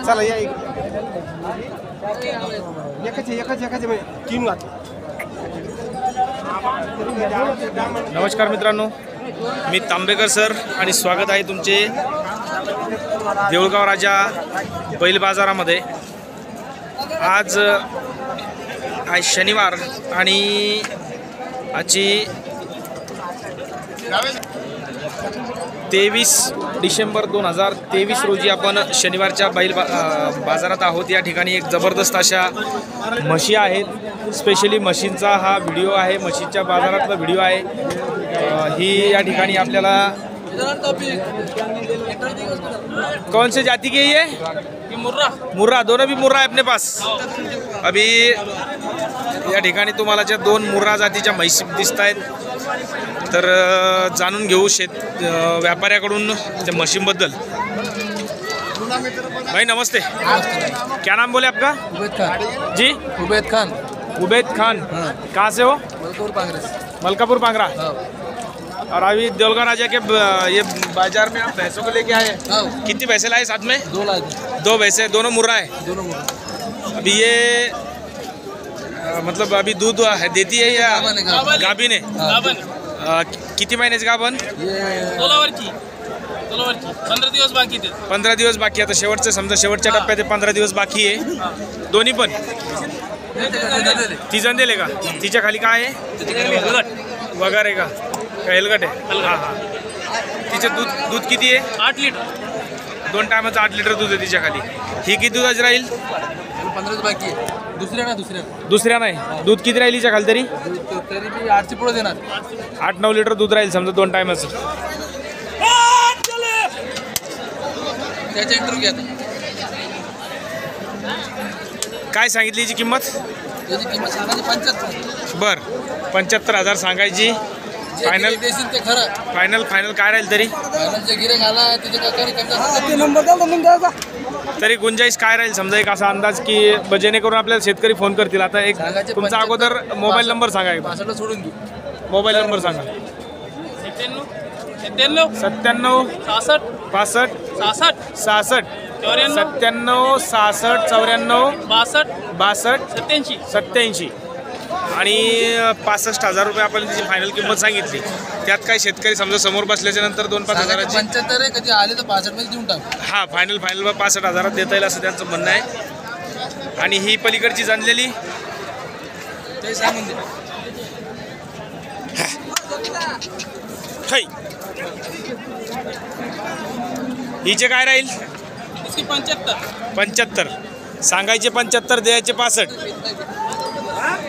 चला या एकच तीन वाट. नमस्कार मित्रांनो, मी तांबेकर सर आणि स्वागत आहे तुमचे देऊळगाव राजा बैल बाजारामध्ये. आज शनिवार आणि आजची 23 डिसेंबर 2023 रोजी आपण शनिवारच्या बैल बाजारात आहोत. या ठिकाणी एक जबरदस्त अशा म्हशी आहेत. स्पेशली म्हशींचा हा व्हिडिओ आहे, म्हशींच्या बाजारातला व्हिडिओ आहे. ही या ठिकाणी आपल्याला कौन से जाति के ये मुर्रा दोनों भी मुर्रा है अपने पास. अभी या ठिकाणी तुम्हाला ज्या दोन मुर्रा जातीच्या म्हशी दिसत आहेत, तर जाणून घेऊ व्यापाऱ्याकडून त्या म्हशींबद्दल. भाई नमस्ते, क्या नाम बोले आपका? उबैद खान जी. उबैद खान. उबैद खान. कहाँ से हो? मलकापुर पांगरा. मलकापुर पांगरा. और अभी देऊळगाव राजा के ये बाजार में आप भैंसों को लेके आए. कितनी भैंसे लाए साथ में? 2 लाख. 2 भैंसे, दोनों मुर्रा है. दोनों मुर्रा. अभी ये मतलब अभी दूध देती है या गाभिन है? किती महिन्याची गाभण? ये 15 दिवस बाकी ते. 15 दिवस बाकी. आता शेवटचं समजा शेवटच्या टप्प्यात 15 दिवस बाकी आहे. दोन्ही पण ती जण दिले का? तिच्या खाली काय आहे? वगैरे का हेलगट आहे? हां हां. तिचं दूध किती आहे? 8 लिटर. 2 टायमाचं 8 लिटर दूध आहे तिच्या खाली. ही किती दुधाची राहील? 15 बाकी आहे. दुसऱ्या नाही. दूध किती राहील हिच्या खाली तरी? तरी मी 8 ची पुढे देणार. 8-9 लिटर दूध राहील समजा 2 टायमाचं. त्याच्या इंटरव्ह्यू घ्या. काय सांगितली हिची किंमत? त्याची किंमत सांगायची 75. बरं, 75,000 सांगायची. फायनल देशील ते खरं. फायनल काय राहील तरी? फायनलचे गिरे घाला त्याचे काय तरी गुंजाईश काय राहील समजा एक असा अंदाज की जेणेकरून आपल्याला शेतकरी फोन करतील. आता एक तुमचा अगोदर मोबाईल नंबर सांगा. एक भाषाला सोडून घेऊ. मोबाईल नंबर सांगा. 97 97 66 65 66 66 97 66 94 62 62 87. 87 आणि 65,000 रुपये आपण त्याची फायनल किंमत सांगितली. त्यात काय शेतकरी समजा समोर बसल्याच्या नंतर 2-5 हजाराची 75 आहे. कधी आले तर 65 मध्ये देऊन टाक. हा फायनल 65,000 देता येईल असं त्यांचं म्हणणं आहे. आणि ही पलीकडची जाणलेली ते सांगून दे. हिचे काय राहील? 75 सांगायचे. 75 द्यायचे. 65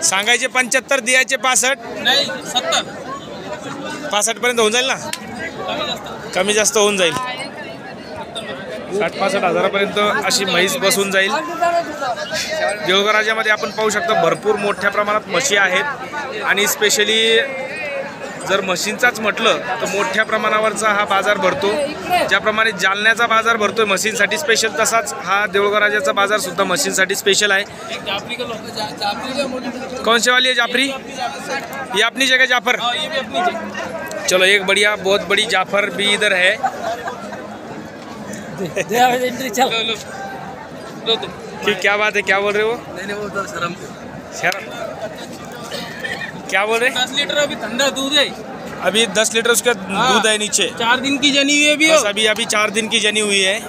सांगायचे. 75 द्यायचे. 65 नाही 70. 65 पर्यंत होऊन जाईल ना? कमी जास्त होऊन जाईल. 60-65 हजारापर्यंत अशी म्हैस बसून जाईल. देऊळगाव राजामध्ये आपण पाहू शकता भरपूर मोठ्या प्रमाणात म्हशी आहेत. आणि स्पेशली जर म्हशींचाच म्हटलं तर मोठ्या प्रमाणावरचा हा बाजार भरतो. ज्याप्रमाणे जालन्याचा बाजार भरतोय म्हशींसाठी स्पेशल, तसाच हा देऊळगाव राजाचा बाजार सुद्धा म्हशींसाठी स्पेशल आहे. कौन से वाली है जाफरी? ये अपनी जगह जाफर. चलो एक बढ़िया बहुत बड़ी जाफर भी इधर है. ठीक, क्या बात है? क्या बोल रहे हो? शर्म क्या बोल रहे? 10 लीटर अभी ठंडा दूध है. अभी 10 लीटर उसका दूध है नीचे. 4 दिन की जनी हुई है अभी. बस अभी 4 दिन की जनी हुई है.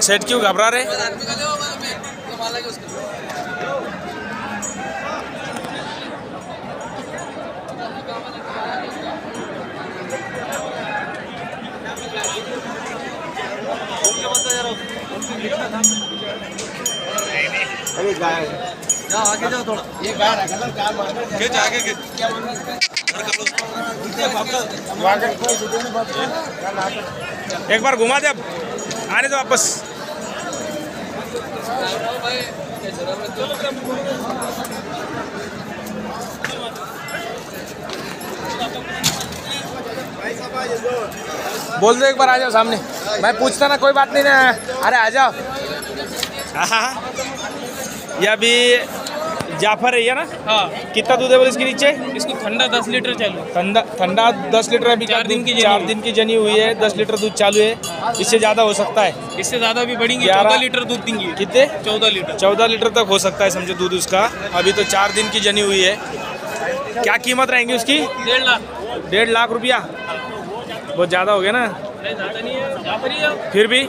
सेठ क्यों घबरा रहे? आगे जाओ थोड़ा. ये गाय रखा क्या मार आगे क्या एक बार घुमा दे, अब आने दो वापस. बोल दो एक बार, आ जाओ सामने. मैं पूछता ना, कोई बात नहीं ना. अरे आ जाओ. ये अभी जाफर है ये ना? हाँ, कितना दूध है बोले इसके नीचे? इसको ठंडा 10 लीटर चालू है। ठंडा 10 लीटर अभी 4 दिन की जनी 4 दिन की जनी हुई है, 10 लीटर दूध चालू है। इससे ज़्यादा हो सकता है? इससे ज़्यादा भी बढ़ेंगे, 11 14 लीटर दूध देंगी। कितने? 14 लीटर। 14 लीटर तक हो सकता है समझो दूध उसका। अभी तो 4 दिन की जनी हुई है। क्या कीमत रहेंगी उसकी? 1.5 लाख। 1.5 लाख रुपया, बहुत ज़्यादा हो गया ना? नहीं, ज़्यादा नहीं है, जाफर ही है। फिर भी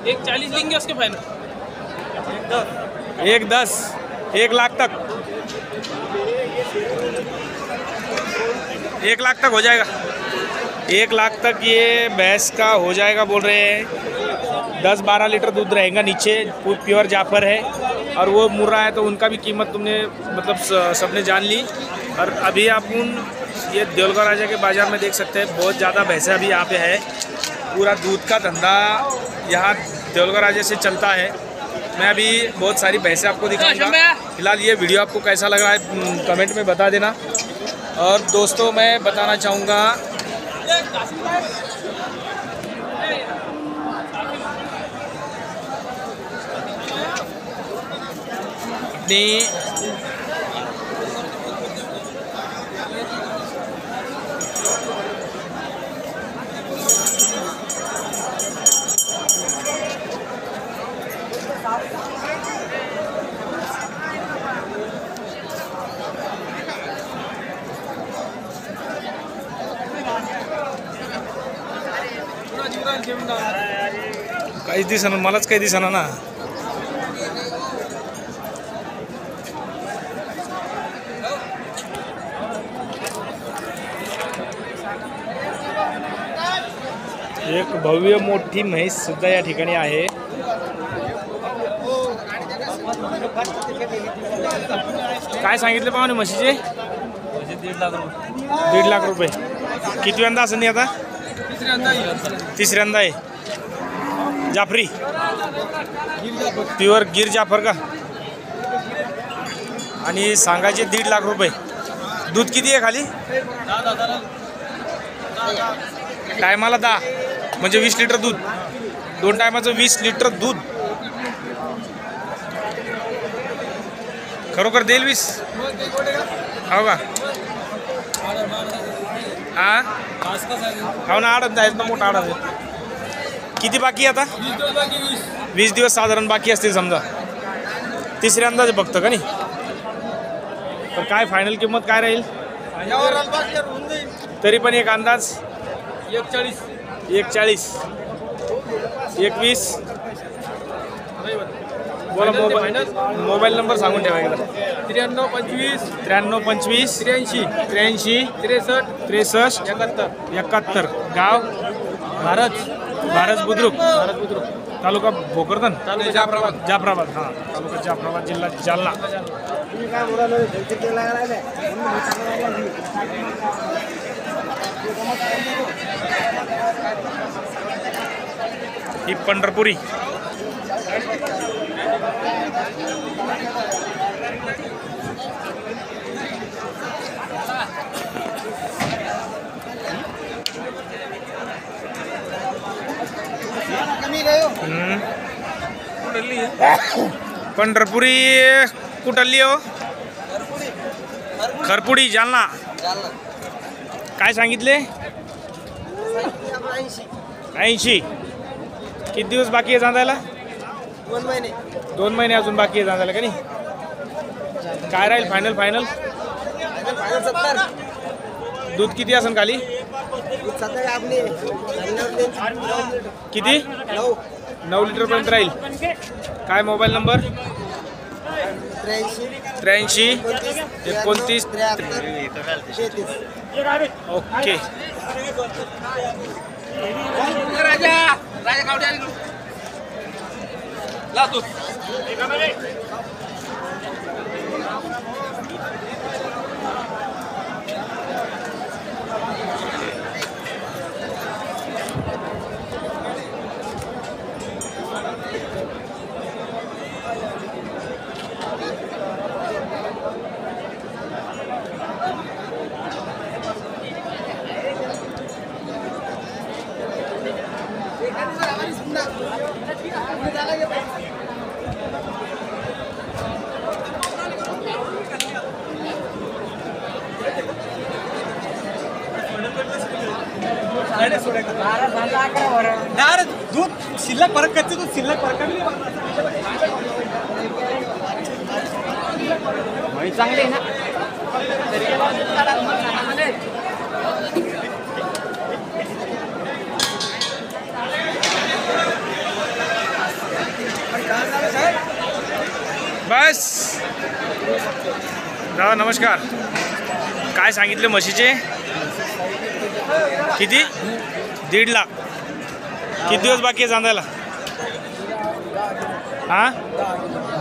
1.40 लेंगे उसके फाइनल। 1.10, 1 लाख तक, 1 लाख तक हो जाएगा। 1 लाख तक ये भैंस का हो जाएगा बोल रहे हैं। 10-12 लीटर दूध रहेगा नीचे, प्योर जाफर है। और वो मुर्रा है तो उनका भी कीमत तुमने मतलब सबने जान ली। और अभी आप ये देवलगढ़ राजा के बाज़ार में देख सकते हैं, बहुत ज़्यादा भैंसें अभी यहाँ पे है। पूरा दूध का धंधा यहाँ देवलगढ़ राजा से चलता है। मैं अभी बहुत सारी भैंसें आपको दिखाऊंगा। फिलहाल ये वीडियो आपको कैसा लग रहा है कमेंट में बता देना। और दोस्तों मैं बताना चाहूँगा अपनी काहीच दिसना, मलाच काही दिसना ना। एक भव्य मोठी म्हैस सुद्धा या ठिकाणी आहे। काय सांगितले पाहुणे म्हशीचे? 1.5 लाख रुपये। 1.5 लाख रुपये। किती यंदा असं नाही आता? तिसऱ्यांदा आहे। जाफरी प्युअर गिर जाफर का? आणि सांगायचे 1.5 लाख रुपये। दूध किती आहे खाली? टायमाला 10 म्हणजे 20 लिटर दूध। 2 टायमाचं 20 लिटर दूध। खरोखर देईल 20? हो का? हां हो ना, आडत आहेत ना, मोठा आडत आहे। किती बाकी आता? 20 दिवस साधारण बाकी असतील समजा। तिसऱ्यांदाच बघतं का नाही? तर काय फायनल किंमत काय राहील तरी पण एक अंदाज? 1.40 1.40 21 बोला। मोबाईल नंबर सांगून ठेवा एकदा। 93 25 93 25 83 83 63 63 71 गाव भारत बुद्रुक तालुका भोकरदन जाफराबाद। हां, तालुका जाफराबाद, जिल्हा जालना। ही पंढरपुरी पंढरपुरी कुठली हो? खरपुडी जालना। काय सांगितले? 80। किती दिवस बाकी आहे जांदायला? 2 महिने अजून बाकी आहे जांदायला का नाही? काय राहील फायनल? दूध किती असेल खाली? किती? 9 लिटर पर्यंत राहील। काय मोबाईल नंबर? 83 29 ओके। राजा कावडे ला दूध। दूध शिल्लक फरक कच्चे दूध शिल्लक फरक चांगले ना बस दादा नमस्कार. काय सांगितले म्हशीचे? किती? 1.5 लाख. किती दिवस बाकी आहे चांदायला? हां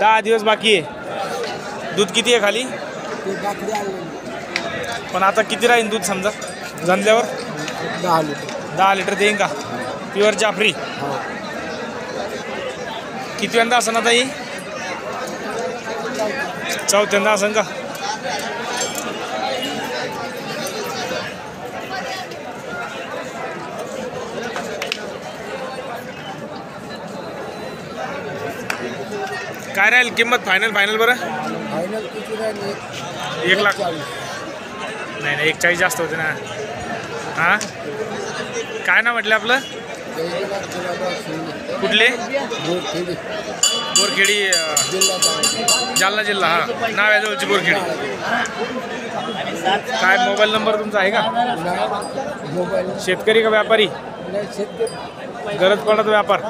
10 दिवस बाकी आहे. दूध किती आहे खाली? पण आता किती राहील दूध समजा जाणल्यावर? 10 लिटर देईन का? प्युअर जाफरी. कितव्यांदा असं ना ताई? चौथ्यांदा असं का? काय राहील किंमत फायनल बरं? 1 लाख. नाही 41 जास्त होते ना. हां काय ना म्हटलं आपलं? कुठले? बोरखेडी जालना जिल्हा. हा नाव आहे जवळची बोरखेडी. काय मोबाईल नंबर तुमचा आहे का? शेतकरी का व्यापारी? गरज पडत व्यापार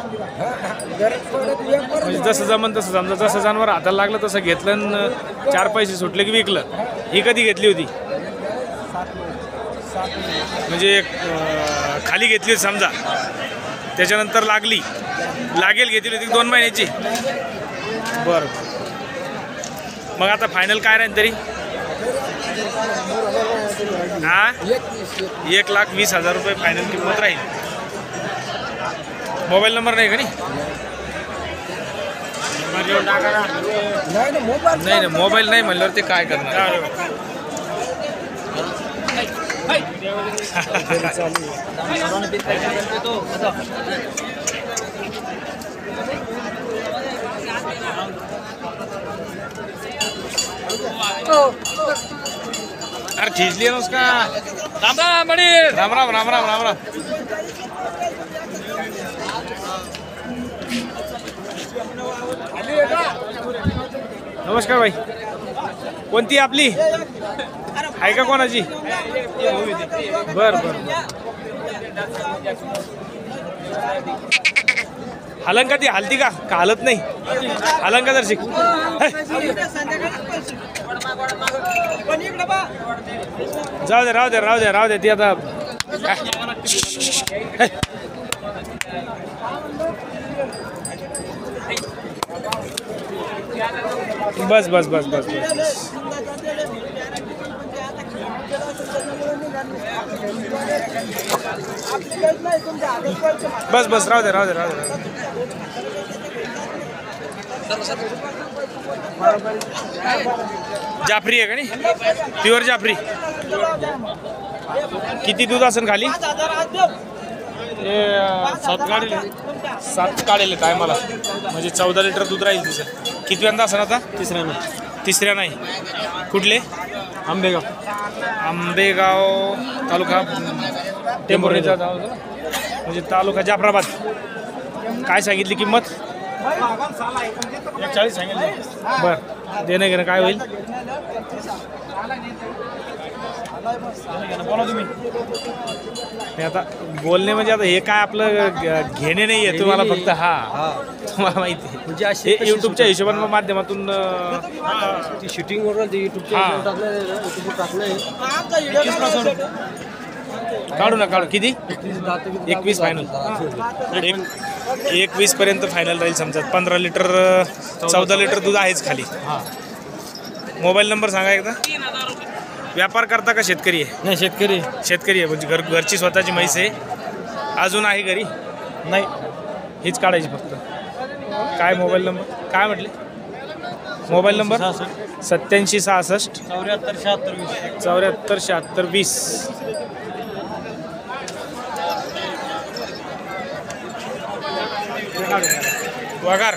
म्हणजे जसं जमन तसं समजा. जसं जनावर हाताला लागलं तसं घेतलं आणि 4 पैसे सुटले की विकलं. ही कधी घेतली होती? म्हणजे खाली घेतली होती समजा त्याच्यानंतर लागेल घेतली होती 2 महिन्याची. बरं मग आता फायनल काय राहील तरी? हां 1,20,000 रुपये फायनल किंमत राहील. मोबाईल नंबर नाही का? नाही मोबाईल नाही म्हणल्यावर ते काय करणार? अरे खिचली ना उसका. राम राम बड़ी. राम राम राम राम राम राम. नमस्कार भाई. कोणती आपली आहे का कोणाची? बर बर हलन का ती? हलती का हलत नाही? हलन का दर्शिक? जाऊ दे राहू दे ती आता. बस राहू दे. जाफरी आहे का नाही? प्युअर जाफरी. किती दूध असेल खाली? 7 काढेल काय मला म्हणजे 14 लिटर दूध राहील तिचं. कितव्यांदा असेल आता? तिसऱ्या नाही. कुठले? आंबेगाव तालुका टेंभुर्णीचा म्हणजे तालुका जाफराबाद. काय सांगितली किंमत? 41 सांगितली. बरं देणं घेणं काय होईल? बोला तुम्ही. आता बोलणे म्हणजे आता हे काय आपलं घेणे नाही आहे तुम्हाला फक्त. तुम्हाला माहिती आहे म्हणजे युट्यूबच्या हिशोबाने माध्यमातून ती शूटिंग वर काढू ना किती? 21 फायनल. 21 पर्यंत फायनल राहील समजा. 15 लिटर 14 लिटर दूध आहेच खाली. मोबाईल नंबर सांगा एकदा. व्यापार करता का शेतकरी आहे? नाही शेतकरी आहे म्हणजे घरची स्वतःची म्हैस आहे. अजून आहे घरी? नाही हीच काढायची फक्त. काय मोबाईल नंबर काय म्हटले? Mobile number 87 66 74 76 20. वगार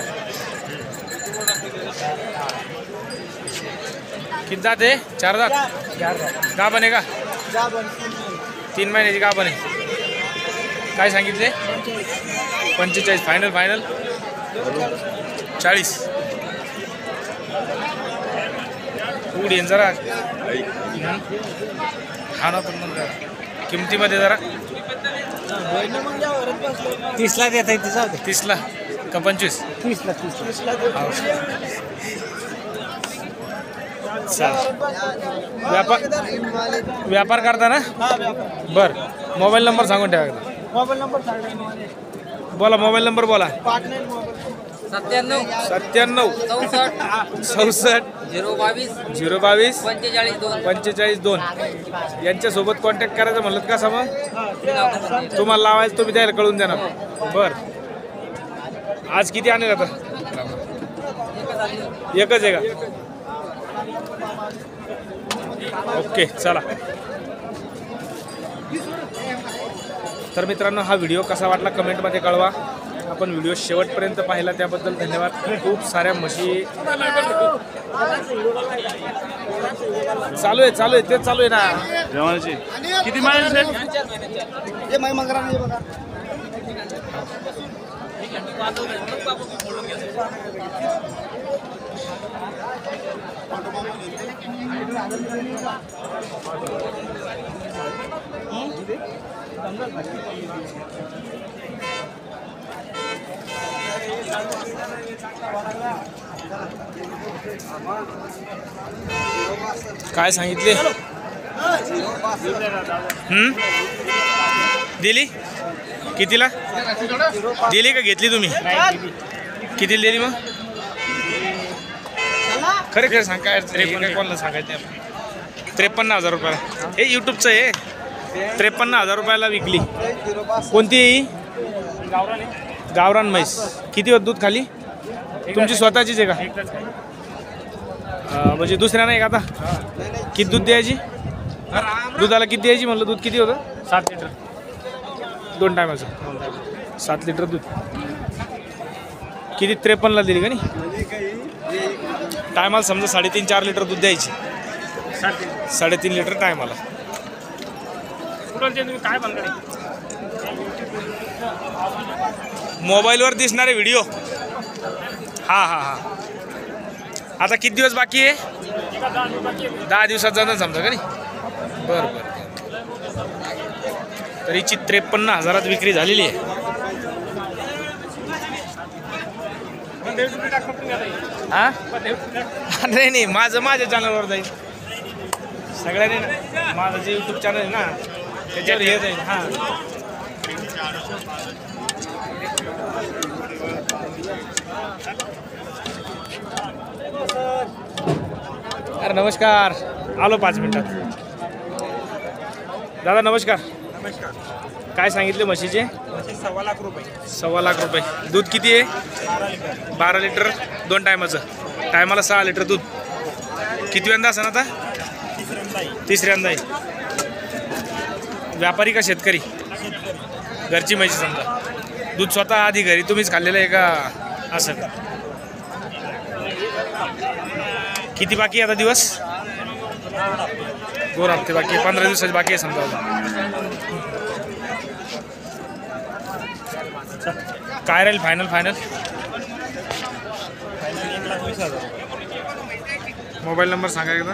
किती दात आहे? 4 दात. गाभण आहे का? 3 महिन्याची गाभण आहे. काय सांगितले 45 फायनल फायनल 40 उडी जरा हा ना पण मग किमतीमध्ये जरा 30ला देता येते जाऊ दे 30ला का 25 30ला व्यापार करता ना बर मोबाईल नंबर सांगून ठेवा एकदा. मोबाईल नंबर सांगा बोला मोबाईल नंबर बोला 97 97 64 64 022 022 45 2 45 यांच्यासोबत कॉन्टॅक्ट करायचं म्हणलं का मग तुम्हाला लावायचं तुम्ही द्यायला कळून देणार बर आज किती आणेल आता एकच आहे का ओके चला तर मित्रांनो हा व्हिडिओ कसा वाटला कमेंटमध्ये कळवा आपण व्हिडिओ शेवटपर्यंत पाहिला त्याबद्दल धन्यवाद खूप साऱ्या म्हशी चालू आहे तेच चालू आहे ना किती माहिती काय सांगितले दिली कितीला दिली का घेतली तुम्ही कितीला दिली मग खरे खरे सांग काय कोणाला सांगायचं 53,000 रुपयाला हे यूट्यूबचं आहे 53,000 रुपयाला विकली कोणती गावरान म्हैस किती होत दूध खाली तुमची स्वतःचीच आहे का म्हणजे दुसऱ्या नाही का आता किती दूध द्यायची दुधाला किती द्यायची म्हणलं दूध किती होतं 7 लिटर 2 टायमाचं 7 लिटर दूध किती 53ला दिली का नाही टायमाला समजा 3.5-4 लिटर दूध द्यायची 3.5 लिटर टायमाला तुम्ही काय म्हणता मोबाईलवर दिसणारे व्हिडिओ हां आता किती दिवस बाकी आहे 10 दिवसात जाणं समजा का नाही बरं तर हिची 53,000 विक्री झालेली आहे हां नाही माझ्या चॅनलवर जाईल सगळ्यांनी ना माझं जे यूट्यूब चॅनल आहे ना त्याच्यावर हे जाईल हां अरे नमस्कार आलो 5 मिनिटात दादा नमस्कार काय सांगितले म्हशीचे 1.25 लाख रुपये 1.25 लाख रुपये दूध किती आहे 12 लिटर 2 टायमाचं टायमाला 6 लिटर दूध किती वेळा असं आता तिसऱ्यांदा आहे व्यापारी का शेतकरी घरची म्हशी समजा दूध स्वतः आधी घरी तुम्हीच खाल्लेलं आहे का असं किती बाकी आहे आता दिवस 2 हफ्ते बाकी आहे 15 दिवसाचे बाकी आहे समजा काय राहील फायनल 1,20,000 मोबाईल नंबर सांगा एकदा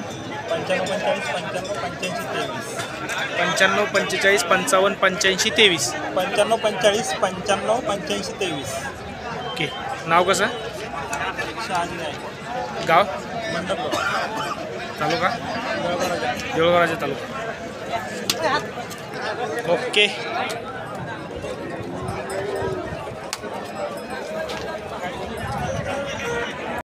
95 45 55 95 45 55 85 23 95 45 55 85 23 ओके नाव कसं शहाजी नाईक गाव मंडप तालुका देऊळगाव तालुका ओके